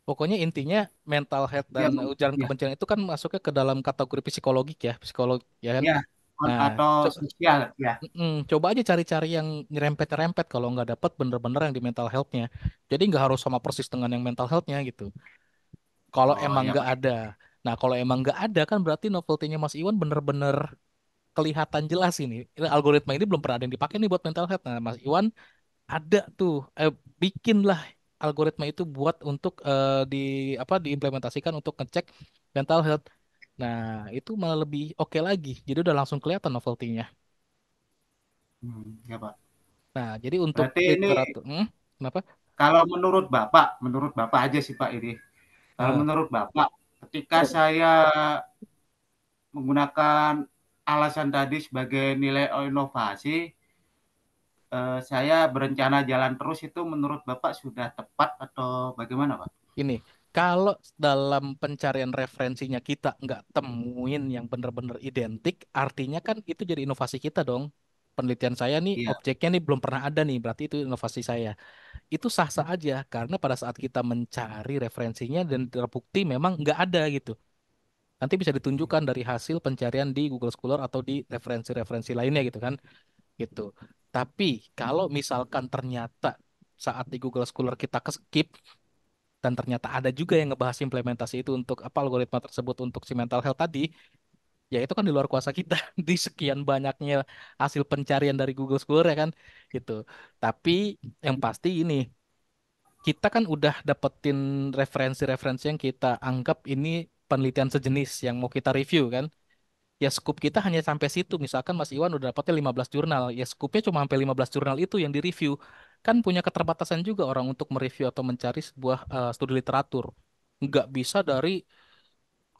Pokoknya intinya mental health dan Dia ujaran ya, kebencian itu kan masuknya ke dalam kategori psikologik ya, psikolog ya kan. ya, Nah, atau co- sosial ya. coba aja cari-cari yang nyerempet-nyerempet kalau nggak dapat bener-bener yang di mental health-nya. Jadi nggak harus sama persis dengan yang mental health-nya gitu. Kalau Oh, emang ya, nggak Pak. ada. Nah, kalau emang nggak ada kan berarti novelty-nya Mas Iwan bener-bener kelihatan jelas ini. Ini algoritma ini belum pernah ada yang dipakai nih buat mental health. Nah, Mas Iwan ada tuh, bikinlah algoritma itu buat untuk di apa diimplementasikan untuk ngecek mental health. Nah, itu malah lebih oke lagi. Jadi udah langsung kelihatan novelty-nya. Ya Pak. Nah, jadi untuk Berarti ini literatur, kenapa? kalau menurut Bapak aja sih Pak ini. Kalau Eh, menurut Bapak, ketika saya menggunakan alasan tadi sebagai nilai inovasi, saya berencana jalan terus itu menurut Bapak sudah tepat atau bagaimana Pak? ini, kalau dalam pencarian referensinya kita nggak temuin yang benar-benar identik, artinya kan itu jadi inovasi kita dong. Penelitian saya nih, Iya, objeknya nih belum pernah ada nih, berarti itu inovasi saya. Itu sah-sah aja, karena pada saat kita mencari referensinya dan terbukti memang nggak ada gitu. Nanti bisa ditunjukkan dari hasil pencarian di Google Scholar atau di referensi-referensi lainnya gitu kan, gitu. Tapi kalau misalkan ternyata saat di Google Scholar kita ke skip dan ternyata ada juga yang ngebahas implementasi itu untuk apa algoritma tersebut untuk si mental health tadi, ya itu kan di luar kuasa kita di sekian banyaknya hasil pencarian dari Google Scholar ya kan, gitu. Tapi yang pasti ini kita kan udah dapetin referensi-referensi yang kita anggap ini penelitian sejenis yang mau kita review kan. Ya scoop kita hanya sampai situ. Misalkan Mas Iwan udah dapetnya 15 jurnal. Ya scoopnya cuma sampai 15 jurnal itu yang direview. Kan punya keterbatasan juga orang untuk mereview atau mencari sebuah studi literatur. Nggak bisa dari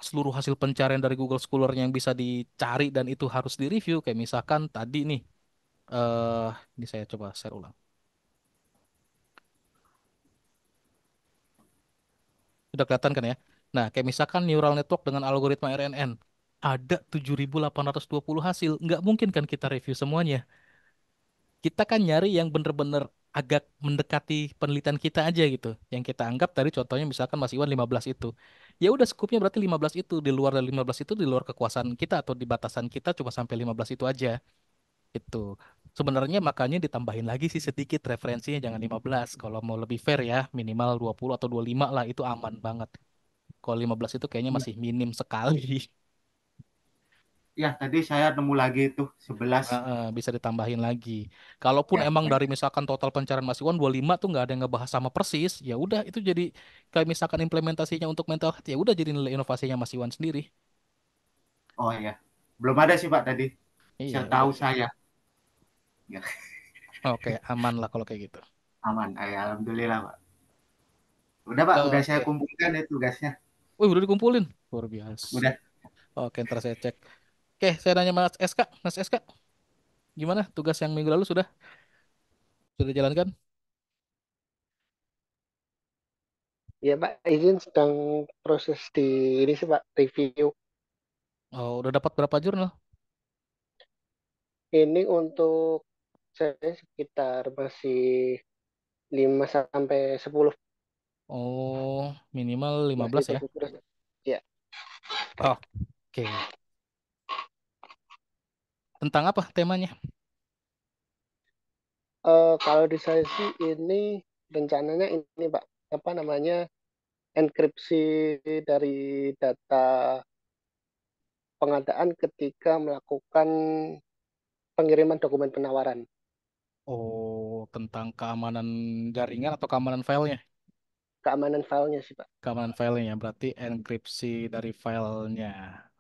seluruh hasil pencarian dari Google Scholar yang bisa dicari dan itu harus direview. Kayak misalkan tadi nih, eh ini saya coba share ulang. Udah kelihatan kan ya? Nah, kayak misalkan neural network dengan algoritma RNN. Ada 7.820 hasil. Nggak mungkin kan kita review semuanya. Kita kan nyari yang bener-bener agak mendekati penelitian kita aja gitu. Yang kita anggap tadi contohnya misalkan Mas Iwan 15 itu. Ya udah skupnya berarti 15 itu. Di luar dari 15 itu di luar kekuasaan kita atau di batasan kita cuma sampai 15 itu aja. Itu. Sebenarnya makanya ditambahin lagi sih sedikit referensinya jangan 15. Kalau mau lebih fair ya minimal 20 atau 25 lah itu aman banget. Kalau 15 itu kayaknya iya. masih minim sekali. Ya, tadi saya nemu lagi itu 11. Bisa ditambahin lagi. Kalaupun Ya, emang baik. dari misalkan total pencarian Mas Iwan 25 tuh nggak ada yang ngebahas sama persis, ya udah itu jadi kayak misalkan implementasinya untuk mental health ya udah jadi nilai inovasinya Mas Iwan sendiri. Oh ya, belum ada sih Pak tadi. Iya, Saya udah tahu sih. saya. Ya, Oke, aman lah kalau kayak gitu. aman. Alhamdulillah Pak. Udah Pak, udah saya Oke. kumpulkan itu tugasnya. Wih, udah dikumpulin. Luar biasa. Udah. Oke, ntar saya cek. Oke, saya nanya Mas SK. Mas SK, gimana tugas yang minggu lalu sudah dijalankan? Ya Pak, izin sedang proses di ini sih Pak, review. Oh, udah dapat berapa jurnal? Ini untuk saya sekitar masih 5 sampai 10 Oh, minimal masih 15 ya. tunggu terus. Ya, Oke. Tentang apa temanya? kalau di saya sih ini rencananya ini Pak, apa namanya, enkripsi dari data pengadaan ketika melakukan pengiriman dokumen penawaran. Oh, tentang keamanan jaringan atau keamanan filenya? Keamanan filenya sih Pak. Keamanan filenya, berarti enkripsi dari filenya.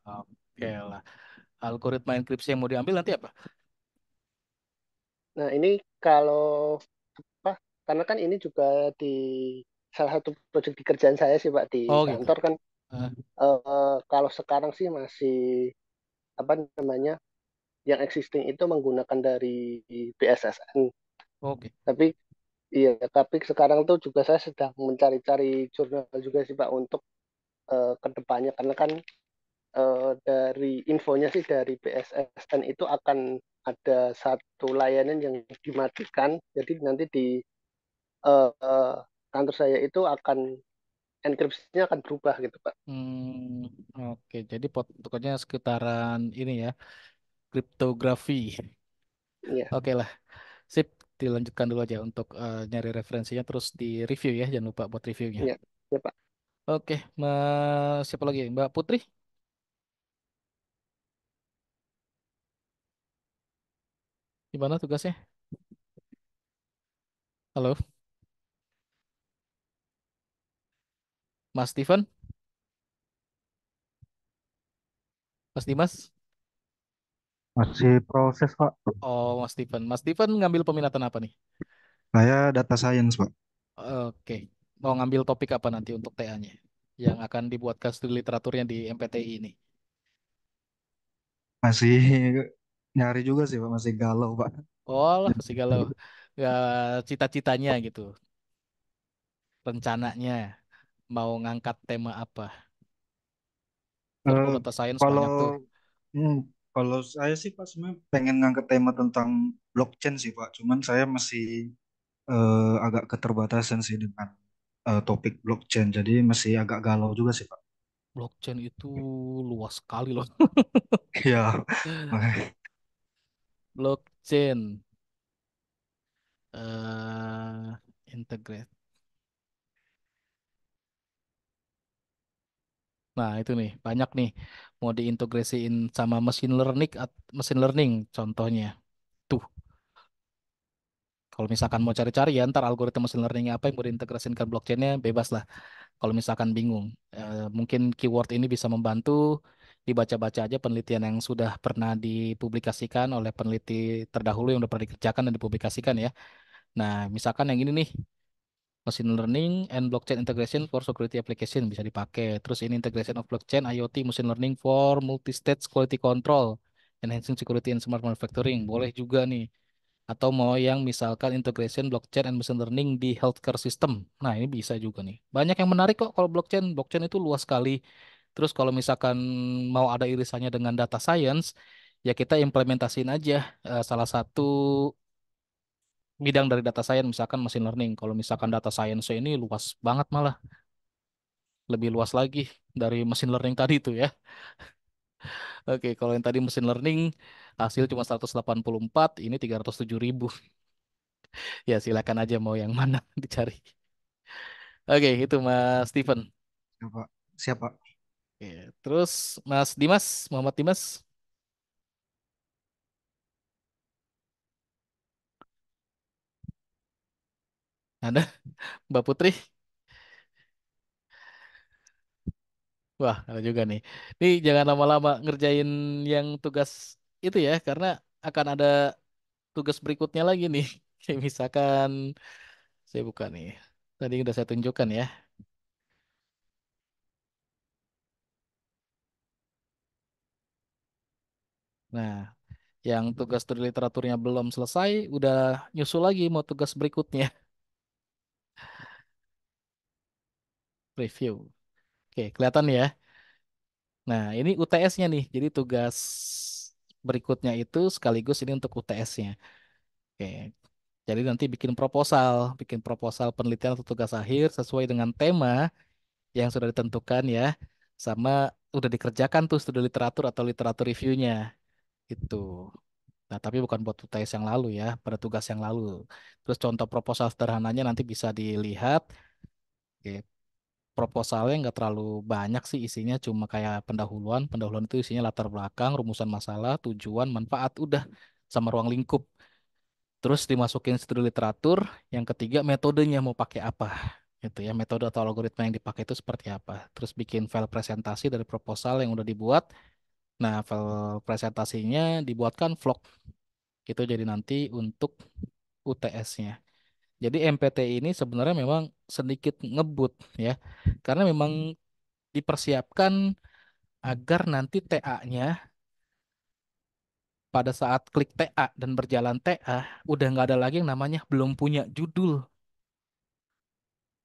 Oke lah. Algoritma enkripsi yang mau diambil nanti apa? Nah, ini kalau apa? Karena kan ini juga di salah satu proyek di kerjaan saya sih Pak di Oh gitu. kantor kan. Eh, Kalau sekarang sih masih apa namanya yang existing itu menggunakan dari BSSN. oke. Tapi iya, tapi sekarang tuh juga saya sedang mencari-cari jurnal juga sih Pak untuk kedepannya karena kan dari infonya sih dari BSSN itu akan ada satu layanan yang dimatikan. Jadi nanti di eh, kantor saya itu akan enkripsinya akan berubah gitu Pak. Oke. Jadi pokoknya sekitaran ini ya, kriptografi. Iya, Oke lah. Sip. Dilanjutkan dulu aja untuk nyari referensinya terus di review ya. Jangan lupa buat reviewnya. iya, iya Pak. Oke. Siapa lagi? Mbak Putri? Gimana tugasnya? Halo, Mas Steven, Mas Dimas. Masih proses, Pak. Oh, Mas Steven. Mas Steven ngambil peminatan apa nih? Saya data science, Pak. Oke. Mau ngambil topik apa nanti untuk TA-nya? Yang akan dibuatkan studi literaturnya di MPTI ini. Masih nyari juga sih, Pak. Masih galau, Pak. Oh lah, masih galau. Ya, cita-citanya gitu. Rencananya mau ngangkat tema apa? Kan Eh, kalau data science kalau banyak tuh. hmm, kalau saya sih, Pak, sebenarnya pengen ngangkat tema tentang blockchain sih, Pak. Cuman saya masih agak keterbatasan sih dengan topik blockchain. Jadi masih agak galau juga sih, Pak. Blockchain itu luas sekali loh. Ya, makanya. Blockchain. Integrate. Nah, itu nih, banyak nih mau diintegrasiin sama machine learning contohnya. Tuh, kalau misalkan mau cari-cari ya ntar algoritma machine learning apa yang mau diintegrasikan ke blockchainnya bebas lah. Kalau misalkan bingung, mungkin keyword ini bisa membantu dibaca-baca aja penelitian yang sudah pernah dipublikasikan oleh peneliti terdahulu yang udah pernah dikerjakan dan dipublikasikan ya. Nah, misalkan yang ini nih, machine learning and blockchain integration for security application bisa dipakai. Terus ini integration of blockchain, IoT, machine learning for multi-stage quality control, enhancing security and smart manufacturing. Boleh juga nih. Atau mau yang misalkan integration blockchain and machine learning di healthcare system. Nah, ini bisa juga nih. Banyak yang menarik kok kalau blockchain. Blockchain itu luas sekali. Terus kalau misalkan mau ada irisannya dengan data science, ya kita implementasiin aja salah satu bidang dari data science, misalkan machine learning. Kalau misalkan data science ini luas banget malah, lebih luas lagi dari machine learning tadi itu ya. Oke, kalau yang tadi machine learning hasil cuma 184, ini 307.000. Ya silakan aja mau yang mana dicari. Oke, itu Mas Steven. Siapa? Siapa? Oke, terus Mas Dimas, Muhammad Dimas, ada Mbak Putri. Wah, ada juga nih. Ini jangan lama-lama ngerjain yang tugas itu ya, karena akan ada tugas berikutnya lagi nih. Kayak misalkan saya buka nih. Tadi udah saya tunjukkan ya. Nah, yang tugas studi literaturnya belum selesai, udah nyusul lagi mau tugas berikutnya. Review. Oke, kelihatan ya. Nah, ini UTS-nya nih. Jadi tugas berikutnya itu sekaligus ini untuk UTS-nya. Oke. Jadi nanti bikin proposal penelitian atau tugas akhir sesuai dengan tema yang sudah ditentukan ya. Sama udah dikerjakan tuh studi literatur atau literatur reviewnya. Itu. Nah, tapi bukan buat UTS yang lalu ya, pada tugas yang lalu. Terus contoh proposal sederhananya nanti bisa dilihat. Oke, proposalnya nggak terlalu banyak sih isinya, cuma kayak pendahuluan. Pendahuluan itu isinya latar belakang, rumusan masalah, tujuan, manfaat, udah sama ruang lingkup. Terus dimasukin studi literatur. Yang ketiga metodenya mau pakai apa, gitu ya. Metode atau algoritma yang dipakai itu seperti apa. Terus bikin file presentasi dari proposal yang udah dibuat. Nah, file presentasinya dibuatkan vlog. Itu jadi nanti untuk UTS-nya. Jadi MPT ini sebenarnya memang sedikit ngebut ya. Karena memang dipersiapkan agar nanti TA-nya pada saat klik TA dan berjalan TA udah nggak ada lagi yang namanya belum punya judul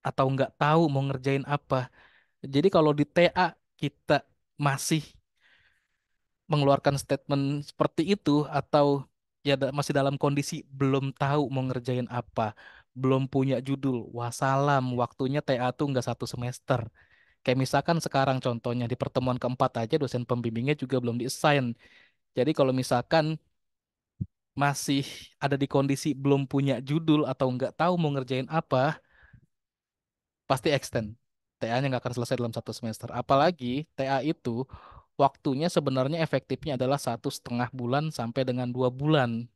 atau nggak tahu mau ngerjain apa. Jadi kalau di TA kita masih mengeluarkan statement seperti itu atau ya masih dalam kondisi belum tahu mau ngerjain apa, belum punya judul, wassalam, waktunya TA tuh nggak 1 semester. Kayak misalkan sekarang contohnya di pertemuan keempat aja dosen pembimbingnya juga belum di-assign. Jadi kalau misalkan masih ada di kondisi belum punya judul atau nggak tahu mau ngerjain apa, pasti extend. TA-nya nggak akan selesai dalam 1 semester. Apalagi TA itu waktunya sebenarnya efektifnya adalah 1,5 bulan sampai dengan 2 bulan.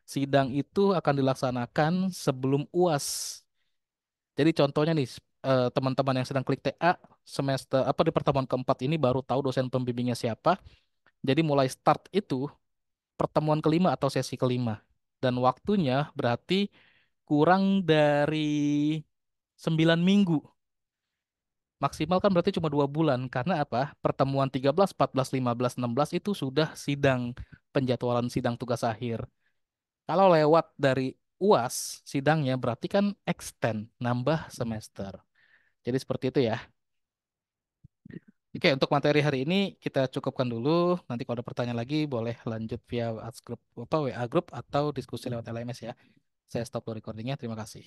sidang itu akan dilaksanakan sebelum UAS. Jadi contohnya nih, teman-teman yang sedang klik TA semester apa di pertemuan keempat ini baru tahu dosen pembimbingnya siapa. Jadi mulai start itu pertemuan kelima atau sesi kelima. Dan waktunya berarti kurang dari 9 minggu. Maksimal kan berarti cuma 2 bulan. Karena apa? Pertemuan 13, 14, 15, 16 itu sudah sidang, penjadwalan sidang tugas akhir. Kalau lewat dari UAS sidangnya berarti kan extend, nambah semester. Jadi seperti itu ya. Oke, untuk materi hari ini kita cukupkan dulu. Nanti kalau ada pertanyaan lagi boleh lanjut via WhatsApp grup, WA grup atau diskusi lewat LMS ya. Saya stop recordingnya. Terima kasih.